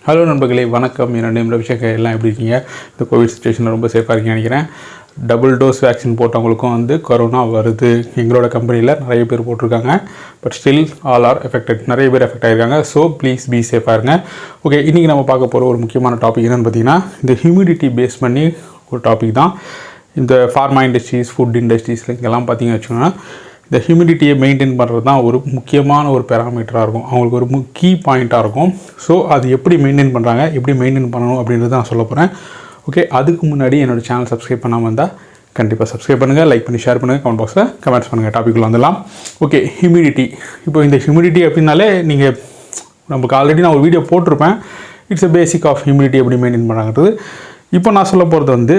Hello நண்பர்களே, வணக்கம். என்னோட நேம் ரவி ஷங்கர். எல்லாம் எப்படி இருக்கீங்க? இந்த கோவிட் சிச்சுவேஷனில் ரொம்ப சேஃபாக இருக்கீங்கன்னு நினைக்கிறேன். டபுள் டோஸ் வேக்சின் போட்டவங்களுக்கும் கொரோனா வருது. எங்களோட கம்பெனியில் நிறைய பேர் போட்டிருக்காங்க. But still all are affected. நிறைய பேர் எஃபெக்ட் ஆகிருக்காங்க. ஸோ ப்ளீஸ் பி சேஃபாக இருங்க. ஓகே, இன்றைக்கி நம்ம பார்க்க போகிற ஒரு முக்கியமான டாபிக் என்னென்னு பார்த்தீங்கன்னா, இந்த ஹியூமிடிட்டி பேஸ் பண்ணி ஒரு டாபிக் தான். இந்த ஃபார்மா இண்டஸ்ட்ரீஸ், ஃபுட் இண்டஸ்ட்ரீஸில் இங்கெல்லாம் பார்த்தீங்கன்னு வச்சுக்கோங்கன்னா, இந்த ஹியூமிடிட்டியை மெயின்டைன் பண்ணுறது தான் ஒரு முக்கியமான ஒரு பேராமீட்டராக இருக்கும். அவங்களுக்கு ஒரு கீ பாயிண்ட்டாக இருக்கும். ஸோ அது எப்படி மெயின்டைன் பண்ணுறாங்க, எப்படி மெயின்டைன் பண்ணணும் அப்படின்றது நான் சொல்ல போகிறேன். ஓகே, அதுக்கு முன்னாடி என்னோடய சேனல் சப்ஸ்கிரைப் பண்ணாமல் இருந்தால் கண்டிப்பாக சப்ஸ்கிரைப் பண்ணுங்கள், லைக் பண்ணி ஷேர் பண்ணுங்கள், கமெண்ட் பாக்ஸில் கமெண்ட்ஸ் பண்ணுங்கள். டாப்பிக்குள்ள வந்துடலாம். Okay, humidity. இப்போ இந்த ஹியூமிடிட்டி அப்படின்னாலே நீங்கள் நமக்கு ஆல்ரெடி நான் ஒரு வீடியோ போட்டிருப்பேன். It's a basic of humidity எப்படி மெயின்டைன் பண்ணுறாங்கிறது. இப்போ நான் சொல்ல போகிறது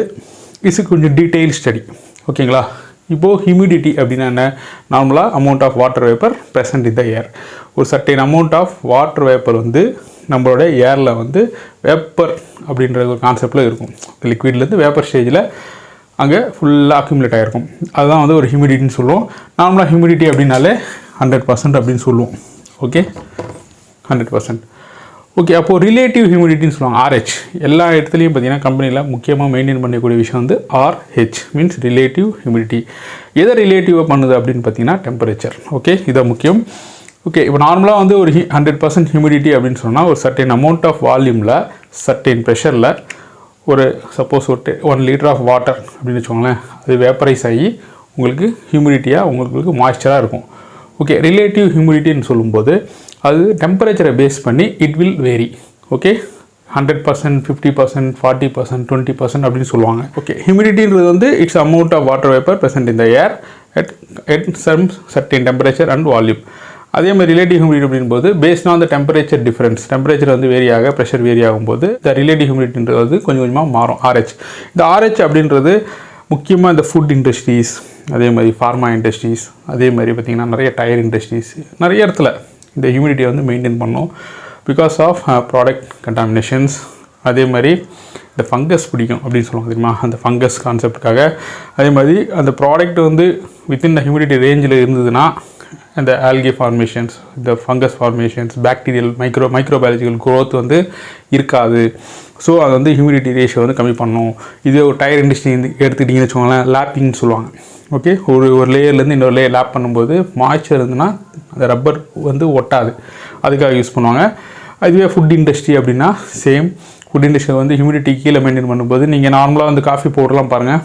இட்ஸ் கொஞ்சம் டீட்டெயில் ஸ்டடி. ஓகேங்களா? இப்போது ஹியூமிடிட்டி அப்படின்னா என்ன? நார்மலாக amount of water vapour present in the air. ஒரு certain amount of water vapour நம்மளோட ஏரில் வேப்பர் அப்படின்ற ஒரு கான்செப்டில் இருக்கும். லிக்விட்லேருந்து வேப்பர் ஸ்டேஜில் அங்கே ஃபுல்லாக அக்யூமுலேட் ஆகிருக்கும். அதுதான் ஒரு ஹியூமிடிட்டின்னு சொல்லுவோம். நார்மலாக ஹியூமிடிட்டி அப்படின்னாலே 100% அப்படின்னு சொல்லுவோம். ஓகே, 100%. ஓகே, அப்போது ரிலேட்டிவ் ஹியூமிடிட்டின்னு சொல்லுவாங்க, RH. எல்லா இடத்துலையும் பார்த்தீங்கன்னா கம்பெனியில் முக்கியமாக மெயின்டைன் பண்ணக்கூடிய விஷயம் RH மீன்ஸ் ரிலேட்டிவ் ஹியூமிடிட்டி. எதை ரிலேட்டிவாக பண்ணுது அப்படின்னு பார்த்தீங்கன்னா டெம்பரேச்சர். ஓகே, இதை முக்கியம். ஓகே, இப்போ நார்மலாக ஒரு 100% ஹியூமிடிட்டி அப்படின்னு சொன்னால் ஒரு சர்டைன் அமௌண்ட் ஆஃப் வால்யூமில் சர்டைன் ப்ரெஷரில் ஒரு சப்போஸ் ஒரு 1 லிட்டர் ஆஃப் வாட்டர் அப்படின்னு வச்சுக்கோங்களேன், அது வேப்பரைஸ் ஆகி உங்களுக்கு ஹியூமிடிட்டியாக உங்களுக்கு மாய்ஸ்சராக இருக்கும். ஓகே, ரிலேட்டிவ் ஹியூமிடிட்டின்னு சொல்லும்போது அது டெம்பரேச்சரை பேஸ் பண்ணி இட் வில் வேரி. ஓகே, 100%, 50%, 40%, 20% அப்படின்னு சொல்லுவாங்க. ஓகே, ஹியூமிடிட்டின்றது it's amount of water vapour present in the air at some certain temperature and volume. அதே மாதிரி ரிலேட்டிவ் ஹியூமிடிட்டி அப்படின்போது based on the temperature difference, temperature vary ஆக, ப்ரெஷர் வேரி ஆகும்போது இந்த relative ஹியூமிடிட்டின்றது கொஞ்சம் கொஞ்சமாக மாறும். RH. இந்த RH அப்படின்றது முக்கியமாக இந்த ஃபுட் இண்டஸ்ட்ரீஸ், அதே மாதிரி ஃபார்மா இண்டஸ்ட்ரீஸ், அதே மாதிரி பார்த்திங்கன்னா நிறைய டயர் இண்டஸ்ட்ரீஸ், நிறைய இடத்துல இந்த ஹியூமிடிட்டியை மெயின்டைன் பண்ணணும். Because of product contaminations. அதே மாதிரி இந்த ஃபங்கஸ் பிடிக்கும் அப்படின்னு சொல்லுவாங்க தெரியுமா, அந்த ஃபங்கஸ் கான்செப்டுக்காக. அதே மாதிரி அந்த ப்ராடக்ட் வித்தின் த ஹியூமிடிட்டி ரேஞ்சில் இருந்ததுன்னா அந்த ஆல்கே ஃபார்மேஷன்ஸ், இந்த fungus formations, bacterial microbiological growth இருக்காது. ஸோ அது ஹியூமிடிட்டி ரேஷியோ கம்மி பண்ணணும். இதே ஒரு டயர் இண்டஸ்ட்ரி எடுத்துக்கிட்டிங்கன்னு வச்சுக்கோங்களேன், லேப்பிங்னு சொல்லுவாங்க. ஓகே, ஒரு லேயர்லேருந்து இன்னொரு லேயர் லேப் பண்ணும்போது மாய்ச்சர் இருந்துன்னா அந்த ரப்பர் ஒட்டாது, அதுக்காக யூஸ் பண்ணுவாங்க. அதுவே ஃபுட் இண்டஸ்ட்ரி அப்படின்னா சேம். ஃபுட் இண்டஸ்ட்ரி ஹியூமிடிட்டி கீழே மெயின்டைன் பண்ணும்போது நீங்கள் நார்மலாக காஃபி பவுடர்லாம் பாருங்கள்,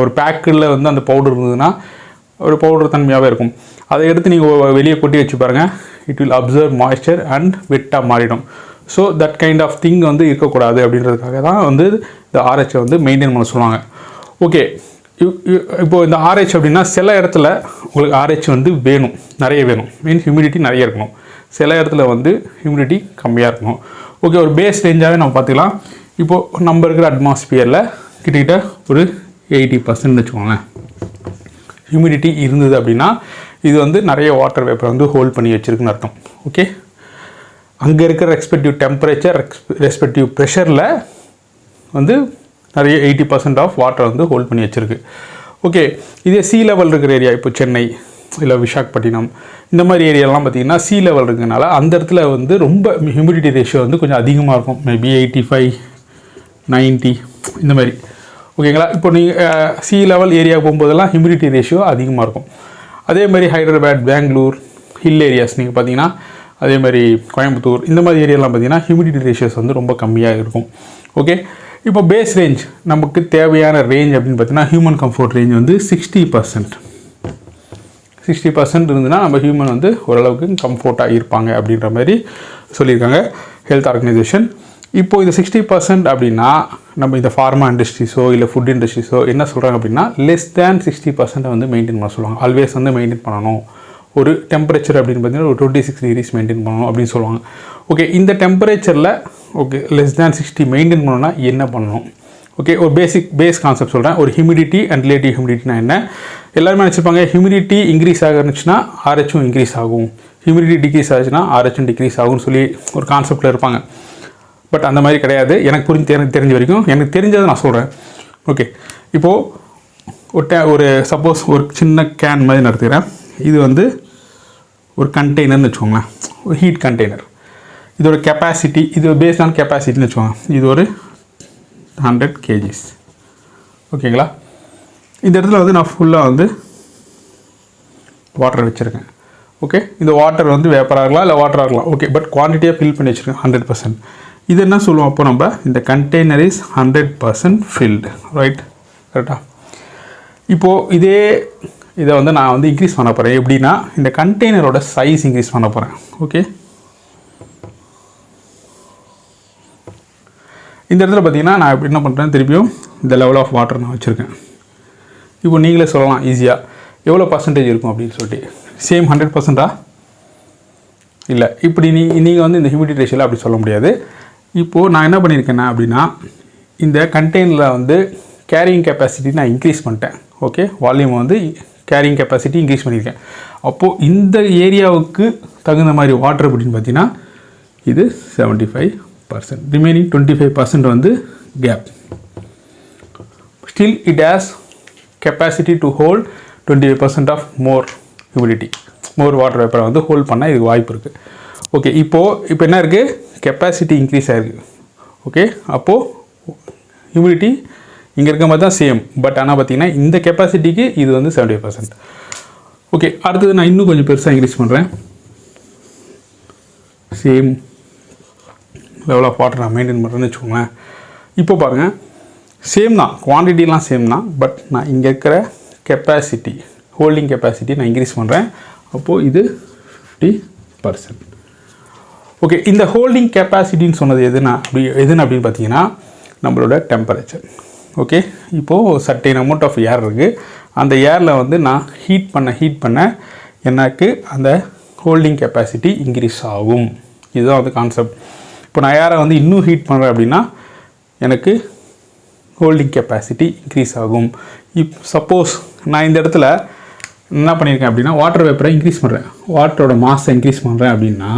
ஒரு பேக்கில் அந்த பவுடர் இருந்ததுன்னா ஒரு பவுடர் தன்மையாகவே இருக்கும். அதை எடுத்து நீங்கள் வெளியே கொட்டி வச்சு பாருங்கள், it will absorb moisture and வெட்டாக மாறிடும். So that kind of thing இருக்கக்கூடாது அப்படின்றதுக்காக தான் இந்த RH மெயின்டைன் பண்ண சொல்லுவாங்க. ஓகே, இப்போது இந்த RH அப்படின்னா சில இடத்துல உங்களுக்கு RH வேணும், நிறைய வேணும், மீன்ஸ் ஹியூமிடிட்டி நிறைய இருக்கணும். சில இடத்துல ஹியூமிடிட்டி கம்மியாக இருக்கணும். ஓகே, ஒரு பேஸ் ரேஞ்சாகவே நம்ம பார்த்துக்கலாம். இப்போது நம்ம இருக்கிற அட்மாஸ்பியரில் கிட்டத்தட்ட ஒரு 80% வச்சுக்கோங்களேன் ஹியூமிடிட்டி இருந்தது அப்படின்னா இது நிறைய வாட்டர் வேப்பர் ஹோல்ட் பண்ணி வச்சுருக்குன்னு அர்த்தம். ஓகே, அங்கே இருக்கிற ரெஸ்பெக்டிவ் டெம்பரேச்சர், ரெஸ்பெக்டிவ் ப்ரெஷரில் நிறைய 80% ஆஃப் வாட்டர் ஹோல்ட் பண்ணி வச்சுருக்கு. ஓகே, இதே சி லெவல் இருக்கிற ஏரியா, இப்போ சென்னை இல்லை விசாகப்பட்டினம் இந்த மாதிரி ஏரியாலாம் பார்த்திங்கன்னா சி லெவல் இருக்கிறதுனால அந்த இடத்துல ரொம்ப ஹியூமிடிட்டி ரேஷியோ கொஞ்சம் அதிகமாக இருக்கும். மேபி 85, 90 இந்த மாதிரி. ஓகேங்களா? இப்போ நீங்கள் சி லெவல் ஏரியாவுக்கு போகும்போதெல்லாம் ஹியூமிடிட்டி ரேஷியோ அதிகமாக இருக்கும். அதே மாதிரி ஹைதராபாத், பெங்களூர், ஹில் ஏரியாஸ் நீங்கள் பார்த்தீங்கன்னா, அதே மாதிரி கோயம்புத்தூர் இந்த மாதிரி ஏரியாலாம் பார்த்தீங்கன்னா ஹியூமிடிட்டி ரேஷியோஸ் ரொம்ப கம்மியாக இருக்கும். ஓகே, இப்போ பேஸ் ரேஞ்ச் நமக்கு தேவையான ரேஞ்ச் அப்படின்னு பார்த்தீங்கன்னா ஹியூமன் கம்ஃபர்ட் ரேஞ்ச் 60%. 60% இருந்துன்னா நம்ம ஹியூமன் ஓரளவுக்கு கம்ஃபர்ட்டாக இருப்பாங்க அப்படின்ற மாதிரி சொல்லியிருக்காங்க ஹெல்த் ஆர்கனைசேஷன். இப்போது இந்த 60% அப்படின்னா நம்ம இந்த ஃபார்மா இண்டஸ்ட்ரீஸோ இல்லை ஃபுட் இண்டஸ்ட்ரீஸோ என்ன சொல்கிறாங்க அப்படின்னா லெஸ் தேன் 60% மெயின்டைன் பண்ண சொல்லுவாங்க. ஆல்வேஸ் மெயின்டைன் பண்ணணும். ஒரு டெம்பரேச்சர் அப்படின்னு பார்த்தீங்கன்னா ஒரு 26 டிகிரிஸ் மெயின்டைன் பண்ணணும் அப்படின்னு சொல்லுவாங்க. ஓகே, இந்த டெம்பரேச்சரில் லெஸ் தேன் 60 மெயின்டைன் பண்ணணும்னா என்ன பண்ணணும்? ஓகே, ஒரு பேஸ் கான்செப்ட் சொல்கிறேன். ஒரு ஹியூமிடிட்டி அண்ட் ரிலேட்டிவ் ஹியூமிடிட்டினா என்ன? எல்லாருமே நினச்சிருப்பாங்க ஹியூமிடிட்டி இன்க்ரீஸ் ஆகிருந்துச்சுன்னா RHும் இன்க்ரீஸ் ஆகும், ஹியூமிடிட்டி டிக்ரீஸ் ஆச்சுன்னா RHும் டிக்ரீஸ் ஆகும்னு சொல்லி ஒரு கான்செப்டில் இருப்பாங்க. பட் அந்த மாதிரி கிடையாது. எனக்கு தெரிஞ்ச வரைக்கும், எனக்கு தெரிஞ்சதை நான் சொல்கிறேன். ஓகே, இப்போது ஒரு சப்போஸ் ஒரு சின்ன கேன் மாதிரி நடத்துகிறேன். இது ஒரு கண்டெய்னர்னு வச்சுக்கோங்களேன், ஒரு ஹீட் கண்டெய்னர். இதோட கெப்பாசிட்டி, இது பேஸ்ட் ஆன் கெப்பாசிட்டின்னு வச்சுக்கோங்க. இது ஒரு 100 kgs. ஓகேங்களா? இந்த இடத்துல வந்து நான் ஃபுல்லாக வந்து வாட்டர் வச்சுருக்கேன். ஓகே, இந்த வாட்டர் வந்து வேப்பராக இருக்கலாம் இல்லை வாட்டராக இருக்கலாம். ஓகே, பட் குவான்டிட்டியாக ஃபில் பண்ணி வச்சுருக்கேன் 100%. இது என்ன சொல்லுவோம் அப்போ நம்ம, இந்த கண்டெய்னர் இஸ் 100% ஃபில்டு, ரைட்? கரெக்டாக? இப்போது இதை வந்து நான் வந்து இன்க்ரீஸ் பண்ண போகிறேன். எப்படின்னா இந்த கண்டெய்னரோட சைஸ் இன்க்ரீஸ் பண்ண போகிறேன். ஓகே, இந்த இடத்துல பார்த்தீங்கன்னா நான் எப்படி என்ன பண்ணுறேன், திருப்பியும் இந்த லெவல் ஆஃப் வாட்டர் நான் வச்சுருக்கேன். இப்போ நீங்களே சொல்லலாம் ஈஸியாக எவ்வளோ பர்சன்டேஜ் இருக்கும் அப்படின்னு சொல்லிட்டு. சேம் 100%ஆ? இல்லை, இப்படி நீங்கள் வந்து இந்த ஹியூமிடிட்டி ரேஷியோவில் அப்படி சொல்ல முடியாது. இப்போது நான் என்ன பண்ணியிருக்கேன்னா அப்படின்னா, இந்த கண்டெய்னரில் வந்து கேரியிங் கெப்பாசிட்டி நான் இன்க்ரீஸ் பண்ணிட்டேன். ஓகே, வால்யூம் வந்து கேரியிங் கெப்பாசிட்டி இன்க்ரீஸ் பண்ணியிருக்கேன். அப்போது இந்த ஏரியாவுக்கு தகுந்த மாதிரி வாட்டர் அப்படின்னு பார்த்தீங்கன்னா இது 75%. ரிமைனிங் 25% வந்து gap. Still it has capacity to hold 25% of more humidity, more water வேப்பரை வந்து ஹோல்ட் பண்ண இதுக்கு வாய்ப்பு இருக்குது. ஓகே, இப்போ என்ன இருக்குது, கெப்பாசிட்டி இன்க்ரீஸ் ஆகிருக்கு. ஓகே, அப்போது ஹியூமிடிட்டி இங்கே இருக்க மாதிரி தான் சேம், பட் ஆனால் பார்த்தீங்கன்னா இந்த கெப்பாசிட்டிக்கு இது வந்து 75%. ஓகே, அடுத்தது நான் இன்னும் கொஞ்சம் பெருசாக இன்க்ரீஸ் பண்ணுறேன். சேம் லெவல் ஆஃப் வாட்டர் நான் மெயின்டைன் பண்ணுறேன்னு வச்சுக்கோங்களேன். இப்போ பாருங்கள், சேம் தான், குவான்டிட்டிலாம் சேம் தான், பட் நான் இங்கே இருக்கிற கெப்பாசிட்டி, ஹோல்டிங் கெப்பாசிட்டி நான் இன்க்ரீஸ் பண்ணுறேன். அப்போது இது 50%. ஓகே, இந்த ஹோல்டிங் கெப்பாசிட்டின்னு சொன்னது எதுன்னு அப்படின்னு பார்த்தீங்கன்னா நம்மளோட டெம்பரேச்சர். ஓகே, இப்போது சர்டைன் அமௌண்ட் ஆஃப் ஏர் இருக்குது. அந்த ஏரில் வந்து நான் ஹீட் பண்ண எனக்கு அந்த ஹோல்டிங் கெப்பாசிட்டி இன்க்ரீஸ் ஆகும். இதுதான் வந்து கான்செப்ட். இப்போ நான் ஏரை வந்து இன்னும் ஹீட் பண்ணுறேன் அப்படின்னா எனக்கு ஹோல்டிங் கெப்பாசிட்டி இன்க்ரீஸ் ஆகும். சப்போஸ் நான் இந்த இடத்துல என்ன பண்ணியிருக்கேன் அப்படின்னா வாட்டர் வேப்பரை இன்க்ரீஸ் பண்ணுறேன், வாட்டரோட மாஸை இன்க்ரீஸ் பண்ணுறேன் அப்படின்னா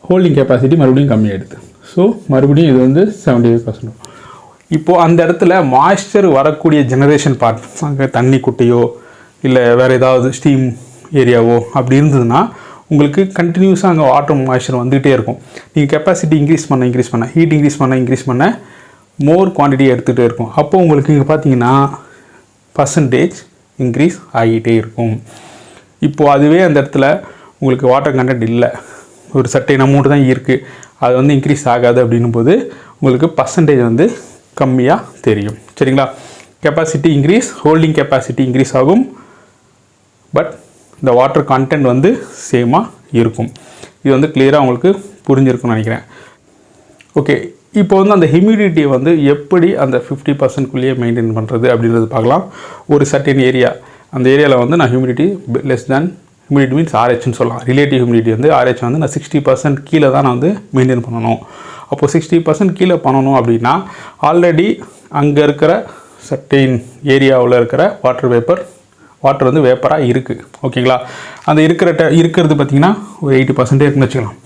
ஹோல்டிங் கெப்பாசிட்டி மறுபடியும் கம்மியாகிடுது. ஸோ மறுபடியும் இது வந்து 75%. இப்போது அந்த இடத்துல மாய்ஸ்சர் வரக்கூடிய ஜெனரேஷன் பார்ட், அங்கே தண்ணி குட்டையோ இல்லை வேறு ஏதாவது ஸ்டீம் ஏரியாவோ அப்படி இருந்ததுன்னா உங்களுக்கு கண்டினியூஸாக அங்கே வாட்டர் மாய்ஸ்சர் வந்துகிட்டே இருக்கும். நீங்கள் கெப்பாசிட்டி இன்க்ரீஸ் பண்ண ஹீட் இன்க்ரீஸ் பண்ண மோர் குவான்டிட்டி எடுத்துகிட்டே இருக்கும். அப்போது உங்களுக்கு இங்கே பார்த்தீங்கன்னா பர்சன்டேஜ் இன்க்ரீஸ் ஆகிட்டே இருக்கும். இப்போது அதுவே அந்த இடத்துல உங்களுக்கு வாட்டர் கண்டென்ட் இல்லை, ஒரு சர்டைன் அமௌண்ட் தான் இருக்குது, அது வந்து இன்க்ரீஸ் ஆகாது அப்படின்னும் போது உங்களுக்கு பர்சன்டேஜ் வந்து கம்மியாக தெரியும். சரிங்களா? Capacity increase, holding capacity increase ஆகும், பட் இந்த வாட்டர் கண்டென்ட் வந்து சேமாக இருக்கும். இது வந்து கிளியராக உங்களுக்கு புரிஞ்சிருக்கும்னு நினைக்கிறேன். ஓகே, இப்போ வந்து அந்த ஹியூமிடிட்டியை வந்து எப்படி அந்த 50%குள்ளேயே மெயின்டைன் பண்ணுறது அப்படின்றது பார்க்கலாம். ஒரு சர்டைன் ஏரியா, அந்த ஏரியாவில் வந்து நான் humidity less than, humidity means RH சொல்லலாம். ரிலேட்டிவ் ஹியூமிடிட்டி வந்து RH வந்து நான் 60% கீழே தான் நான் வந்து மெயின்டைன் பண்ணணும். அப்போது 60% கீழே பண்ணணும் அப்படின்னா ஆல்ரெடி அங்கே இருக்கிற சர்டைன் ஏரியாவில் இருக்கிற வாட்டர் வந்து வேப்பராக இருக்குது. ஓகேங்களா? அந்த இருக்கிறது பார்த்திங்கன்னா ஒரு 80% இருக்குன்னு வச்சுக்கலாம்.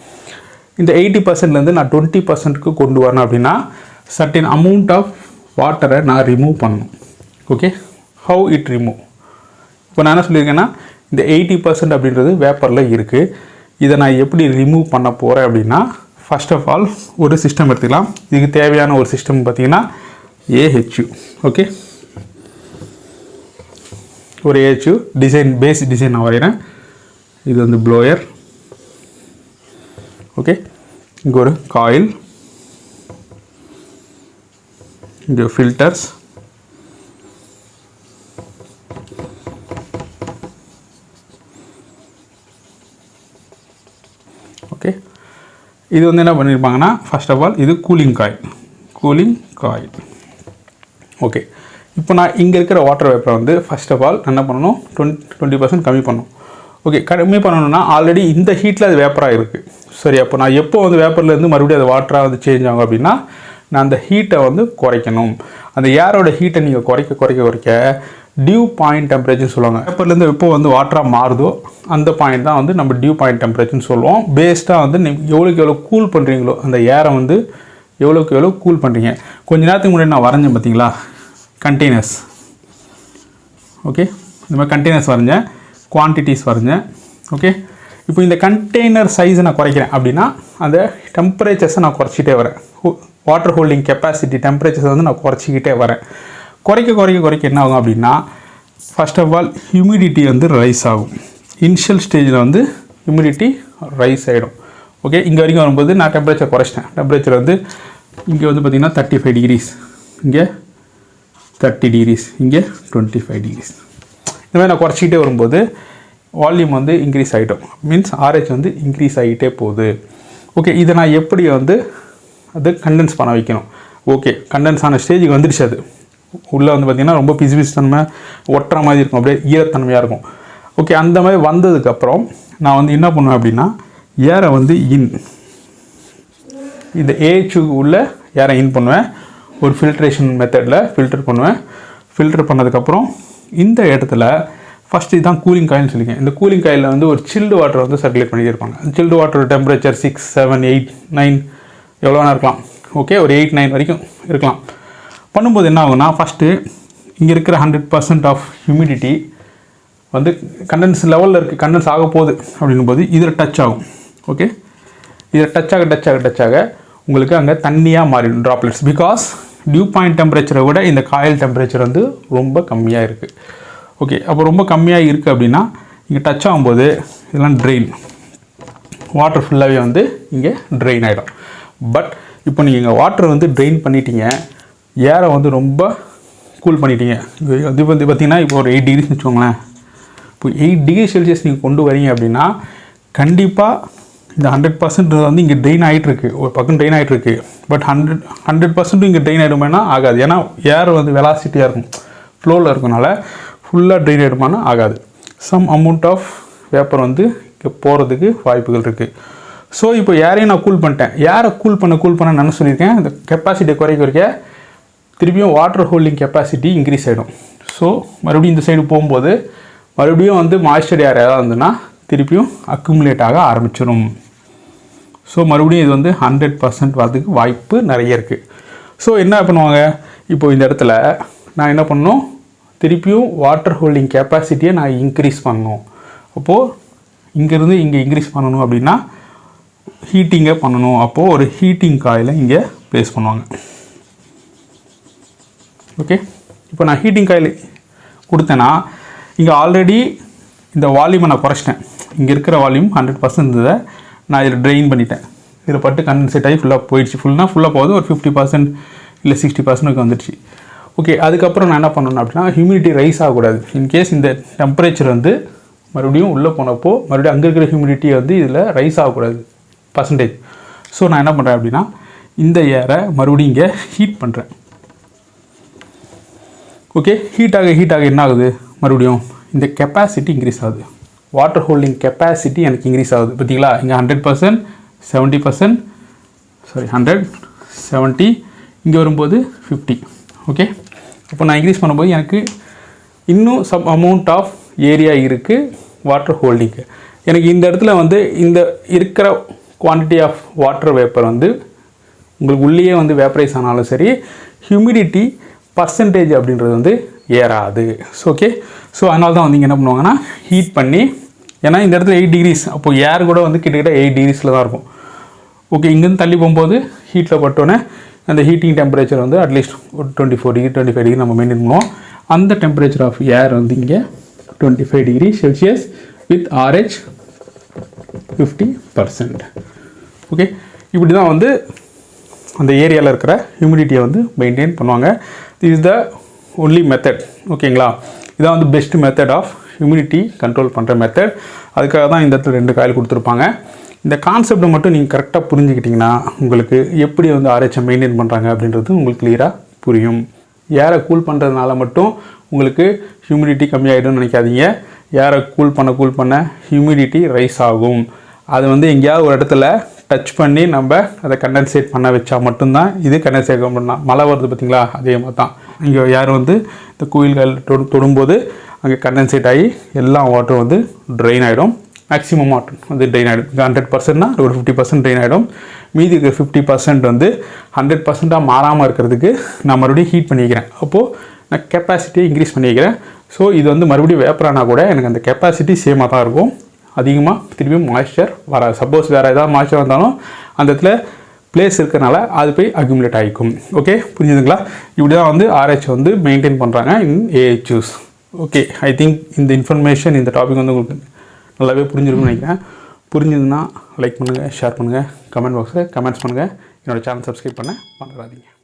இந்த 80%லேருந்து நான் 20%க்கு கொண்டு வரணும் அப்படின்னா சர்டைன் அமௌண்ட் ஆஃப் வாட்டரை நான் ரிமூவ் பண்ணணும். Okay, how it remove? இப்போ நான் என்ன சொல்லியிருக்கேன்னா இந்த 80% அப்படின்றது வேப்பரில் இருக்குது. இதை நான் எப்படி ரிமூவ் பண்ண போகிறேன் அப்படின்னா ஃபர்ஸ்ட் ஆஃப் ஆல் ஒரு சிஸ்டம் எடுத்துக்கலாம். இதுக்கு தேவையான ஒரு சிஸ்டம் பார்த்திங்கன்னா AHU. ஓகே, ஒரு AHU பேஸ் டிசைன் நான் வரைகிறேன். இது வந்து ப்ளோயர். ஓகே, இங்கே ஒரு காயில், இங்கே ஃபில்டர்ஸ், ஓகே. இது வந்து என்ன பண்ணியிருப்பாங்கன்னா ஃபர்ஸ்ட் ஆஃப் ஆல் இது கூலிங் காயில். ஓகே, இப்போ நான் இங்கே இருக்கிற வாட்டர் வேப்பரை வந்து ஃபர்ஸ்ட் ஆஃப் ஆல் என்ன பண்ணணும், 20% கம்மி பண்ணணும். ஓகே, கம்மி பண்ணணும்னா ஆல்ரெடி இந்த ஹீட்டில் அது வேப்பராக இருக்குது. சரி, அப்போ நான் எப்போ வந்து வேப்பர்லேருந்து மறுபடியும் அது வாட்டராக வந்து சேஞ்ச் ஆகும் அப்படின்னா நான் அந்த ஹீட்டை வந்து குறைக்கணும். அந்த ஏரோட ஹீட்டை நீங்கள் குறைக்க டியூ பாயிண்ட் டெம்பரேச்சர்னு சொல்லுவாங்க. வேப்பர்லேருந்து எப்போ வந்து வாட்டராக மாறுதோ அந்த பாயிண்ட் தான் வந்து நம்ம டியூ பாயிண்ட் டெம்பரேச்சர்னு சொல்லுவோம். பேஸ்டாக வந்து எவ்வளோக்கு எவ்வளோ கூல் பண்ணுறீங்களோ அந்த ஏரை வந்து எவ்வளோக்கு எவ்வளோ கூல் பண்ணுறீங்க. கொஞ்ச நேரத்துக்கு முன்னாடி நான் வரைஞ்சேன் பார்த்தீங்களா கண்டெய்னர்ஸ். ஓகே, இந்த மாதிரி கண்டெய்னர்ஸ் வரைஞ்சேன், குவான்டிட்டிஸ் வரைஞ்சேன். ஓகே, இப்போ இந்த கண்டெய்னர் சைஸை நான் குறைக்கிறேன் அப்படின்னா அந்த டெம்பரேச்சர்ஸை நான் குறைச்சிட்டே வரேன். வாட்டர் ஹோல்டிங் கெப்பாசிட்டி டெம்பரேச்சர்ஸை வந்து நான் குறைச்சிக்கிட்டே வரேன். குறைக்க என்ன ஆகும் அப்படின்னா ஃபர்ஸ்ட் ஆஃப் ஆல் ஹியூமிடிட்டி வந்து ரைஸ் ஆகும். இனிஷியல் ஸ்டேஜில் வந்து ஹியூமிடிட்டி ரைஸ் ஆகிடும். ஓகே, இங்கே வரைக்கும் வரும்போது நான் டெம்பரேச்சர் குறைச்சிட்டேன். டெம்பரேச்சர் வந்து இங்கே வந்து பார்த்திங்கன்னா 35 டிகிரிஸ், இங்கே 30 டிகிரிஸ், இங்கே 25 டிகிரிஸ். இந்த மாதிரி நான் குறைச்சிக்கிட்டே வரும்போது வால்யூம் வந்து இன்க்ரீஸ் ஆகிட்டோம். மீன்ஸ் RH வந்து இன்க்ரீஸ் ஆகிட்டே போகுது. ஓகே, இதை நான் எப்படி வந்து அது கண்டென்ஸ் பண்ண வைக்கணும்? ஓகே, கண்டென்ஸ் ஆன ஸ்டேஜுக்கு வந்துடுச்சு. அது உள்ளே வந்து பார்த்திங்கன்னா ரொம்ப பிசு தன்மை ஒட்டுற மாதிரி இருக்கும், அப்படியே ஈரத்தன்மையாக இருக்கும். ஓகே, அந்த மாதிரி வந்ததுக்கப்புறம் நான் வந்து என்ன பண்ணுவேன் அப்படின்னா ஏரை வந்து இந்த AHU உள்ள ஏரை பண்ணுவேன். ஒரு ஃபில்ட்ரேஷன் மெத்தடில் ஃபில்டர் பண்ணுவேன். ஃபில்டர் பண்ணதுக்கப்புறம் இந்த இடத்துல ஃபஸ்ட்டு இதுதான் கூலிங் காயில்னு சொல்லியிருக்கேன். இந்த கூலிங் காயில் வந்து ஒரு சில்டு வாட்டர் வந்து சர்க்குலேட் பண்ணிட்டு இருப்பாங்க. சில்டு வாட்டர் டெம்பரேச்சர் 6, 7, 8, 9 எவ்வளோ வேணா இருக்கலாம். ஓகே, ஒரு 8, 9 வரைக்கும் இருக்கலாம். பண்ணும்போது என்ன ஆகும்னா ஃபஸ்ட்டு இங்கே இருக்கிற 100% ஆஃப் ஹியூமிடிட்டி வந்து கண்டென்ஸ் லெவலில் இருக்குது, கண்டென்ஸ் ஆக போகுது அப்படின்னும் போது இதில் டச் ஆகும். ஓகே, இதில் டச் ஆக உங்களுக்கு அங்கே தண்ணியாக மாறிடும் ட்ராப்லெட்ஸ். பிகாஸ் டியூ பாயிண்ட் டெம்பரேச்சரை விட இந்த காயில் டெம்பரேச்சர் வந்து ரொம்ப கம்மியாக இருக்குது. ஓகே, அப்போ ரொம்ப கம்மியாக இருக்குது அப்படின்னா இங்கே டச் ஆகும்போது இதெல்லாம் ட்ரெயின், வாட்டர் ஃபுல்லாகவே வந்து இங்கே ட்ரெயின் ஆகிடும். பட் இப்போ நீங்கள் இங்கே வாட்டர் வந்து ட்ரெயின் பண்ணிட்டீங்க, ஏரை வந்து ரொம்ப கூல் பண்ணிட்டீங்க. இது வந்து பார்த்திங்கன்னா இப்போ ஒரு 8 டிகிரிஸ் வச்சுக்கோங்களேன். இப்போ 8 டிகிரி செல்சியஸ் நீங்கள் கொண்டு வரீங்க அப்படின்னா கண்டிப்பாக இந்த 100% வந்து இங்கே ட்ரெயின் ஆகிட்டுருக்கு, ஒரு பக்கம் ட்ரெயின் ஆகிட்டுருக்கு. பட் 100% இங்கே ட்ரெயின் ஆகிடுமானா ஆகாது. ஏன்னா ஏர் வந்து வெலாசிட்டியாக இருக்கும், ஃப்ளோவில் இருக்கனால ஃபுல்லாக ட்ரெயின் ஆகிடுமானா ஆகாது. சம் அமௌண்ட் ஆஃப் வேப்பர் வந்து இங்கே போகிறதுக்கு வாய்ப்புகள் இருக்குது. ஸோ இப்போ ஏரையும் நான் கூல் பண்ணிட்டேன். ஏரை கூல் பண்ண நான் சொல்லியிருக்கேன், இந்த கெப்பாசிட்டியை குறைக்க திருப்பியும் வாட்டர் ஹோல்டிங் கெப்பாசிட்டி இன்க்ரீஸ் ஆகிடும். ஸோ மறுபடியும் இந்த சைடு போகும்போது மறுபடியும் வந்து மாய்ஸ்சர் ஏர் ஏதாவது இருந்ததுன்னா திருப்பியும் அக்குமுலேட் ஆக ஆரம்பிச்சிடும். ஸோ மறுபடியும் இது வந்து 100% வரதுக்கு வாய்ப்பு நிறைய இருக்குது. ஸோ என்ன பண்ணுவாங்க, இப்போ இந்த இடத்துல நான் என்ன பண்ணணும், திருப்பியும் வாட்டர் ஹோல்டிங் கெப்பாசிட்டியை நான் இன்க்ரீஸ் பண்ணணும். அப்போது இங்கேருந்து இங்கே இன்க்ரீஸ் பண்ணணும் அப்படின்னா ஹீட்டிங்கை பண்ணணும். அப்போது ஒரு ஹீட்டிங் காயிலை இங்கே ப்ளேஸ் பண்ணுவாங்க. ஓகே, இப்போ நான் ஹீட்டிங் காயில் கொடுத்தேன்னா இங்கே ஆல்ரெடி இந்த வால்யூமை நான் குறைச்சிட்டேன். இங்கே இருக்கிற வால்யூம் 100% இருந்ததை நான் இதில் ட்ரெயின் பண்ணிட்டேன். இதில் பட்டு கண்டென்சேட் ஆகி ஃபுல்லாக போயிடுச்சு. ஃபுல்லாக போகுது, ஒரு 50% இல்லை 60% வந்துடுச்சு. ஓகே, அதுக்கப்புறம் நான் என்ன பண்ணணும் அப்படின்னா ஹியூமிடிட்டி ரைஸ் ஆகக்கூடாது. இன்கேஸ் இந்த டெம்பரேச்சர் வந்து மறுபடியும் உள்ளே போனப்போ மறுபடியும் அங்கே இருக்கிற ஹியூமிடிட்டி வந்து இதில் ரைஸ் ஆகக்கூடாது பர்சன்டேஜ். ஸோ நான் என்ன பண்ணுறேன் அப்படின்னா இந்த ஏரை மறுபடியும் இங்கே ஹீட் பண்ணுறேன். ஓகே, ஹீட் ஆக என்ன ஆகுது, மறுபடியும் இந்த கெப்பாசிட்டி இன்க்ரீஸ் ஆகுது. வாட்டர் ஹோல்டிங் கெப்பாசிட்டி எனக்கு இன்க்ரீஸ் ஆகுது. பார்த்தீங்களா, இங்கே 100%, 70%, 100, 70, இங்கே வரும்போது 50. ஓகே, இப்போ நான் இன்க்ரீஸ் பண்ணும்போது எனக்கு இன்னும் சம் அமௌண்ட் ஆஃப் ஏரியா இருக்குது வாட்டர் ஹோல்டிங்கு. எனக்கு இந்த இடத்துல வந்து இந்த இருக்கிற குவான்டிட்டி ஆஃப் வாட்டர் வேப்பர் வந்து உங்களுக்கு உள்ளேயே வந்து வேப்பரைஸ் ஆனாலும் சரி, ஹியூமிடிட்டி பர்சன்டேஜ் அப்படின்றது வந்து ஏறாது. ஓகே, ஸோ அதனால தான் வந்து இங்கே என்ன பண்ணுவாங்கன்னா ஹீட் பண்ணி, ஏன்னா இந்த இடத்துல 8 டிகிரிஸ், அப்போது ஏர் கூட வந்து கிட்டத்தட்ட 8 டிகிரிஸில் தான் இருக்கும். ஓகே, இங்கேருந்து தள்ளி போகும்போது ஹீட்டில் பட்டோன்னே அந்த ஹீட்டிங் டெம்பரேச்சர் வந்து அட்லீஸ்ட் ஒரு 24 டிகிரி 25 டிகிரி நம்ம மெயின்டைன் பண்ணுவோம். அந்த டெம்பரேச்சர் ஆஃப் ஏர் வந்து இங்கே 25 degree Celsius with RH 50%. Okay, இப்படி தான் வந்து அந்த ஏரியாவில் இருக்கிற ஹியூமிடிட்டியை வந்து மெயின்டைன் பண்ணுவாங்க. This is the only method. ஓகேங்களா, இதான் வந்து best method of humidity control பண்ணுற மெத்தட். அதுக்காக தான் இந்த இடத்துல 2 காயில் கொடுத்துருப்பாங்க. இந்த கான்செப்டை மட்டும் நீங்கள் கரெக்டாக புரிஞ்சுக்கிட்டிங்கன்னா உங்களுக்கு எப்படி வந்து RH மெயின்டைன் பண்ணுறாங்க அப்படின்றது உங்களுக்கு கிளியராக புரியும். ஏரை கூல் பண்ணுறதுனால மட்டும் உங்களுக்கு ஹியூமிடிட்டி கம்மியாகிடும்னு நினைக்காதீங்க. ஏரை கூல் பண்ண ஹியூமிடிட்டி ரைஸ் ஆகும். அது வந்து எங்கேயாவது ஒரு இடத்துல டச் பண்ணி நம்ம அதை கண்டென்சேட் பண்ண வச்சா மட்டும்தான் இது கண்டென்சேட் பண்ணலாம். மழை வருது பார்த்திங்களா, அதே மாதிரி தான் இங்கே ஏர் வந்து இந்த கோயில்கள் தொடும்போது அங்கே கண்டென்சேட் ஆகி எல்லா வாட்டரும் வந்து ட்ரெயின் ஆகிடும். மேக்ஸிமம் வாட்டர் வந்து ட்ரெயின் ஆகிடும். 100%னா ஒரு 50% ட்ரெயின் ஆகிடும். மீதி இருக்கிற 50% வந்து 100%ஆக மாறாமல் இருக்கிறதுக்கு நான் மறுபடியும் ஹீட் பண்ணிக்கிறேன். அப்போது நான் கெப்பாசிட்டியை இன்க்ரீஸ் பண்ணிக்கிறேன். ஸோ இது வந்து மறுபடியும் வேப்பரானா கூட எனக்கு அந்த கெப்பாசிட்டி சேமாக தான் இருக்கும். அதிகமாக திரும்பியும் மாய்ஸ்சர் வராது. சப்போஸ் வேறு ஏதாவது மாய்ஸ்சர் வந்தாலும் அந்த இடத்துல பிளேஸ் இருக்கிறனால அது போய் அக்யூமுலேட் ஆகிக்கும். ஓகே, புரிஞ்சுதுங்களா? இப்படி தான் வந்து RH வந்து மெயின்டைன் பண்ணுறாங்க இன் AHUs. ஓகே, ஐ திங்க் இந்த இன்ஃபர்மேஷன், இந்த டாபிக் வந்து உங்களுக்கு நல்லாவே புரிஞ்சிருக்கும்னு நினைக்கிறேன். புரிஞ்சுதுன்னா லைக் பண்ணுங்கள், ஷேர் பண்ணுங்கள், கமெண்ட் பாக்ஸில் கமெண்ட்ஸ் பண்ணுங்கள். என்னோடய சேனல் சப்ஸ்கிரைப் பண்ண மறந்துடாதீங்க.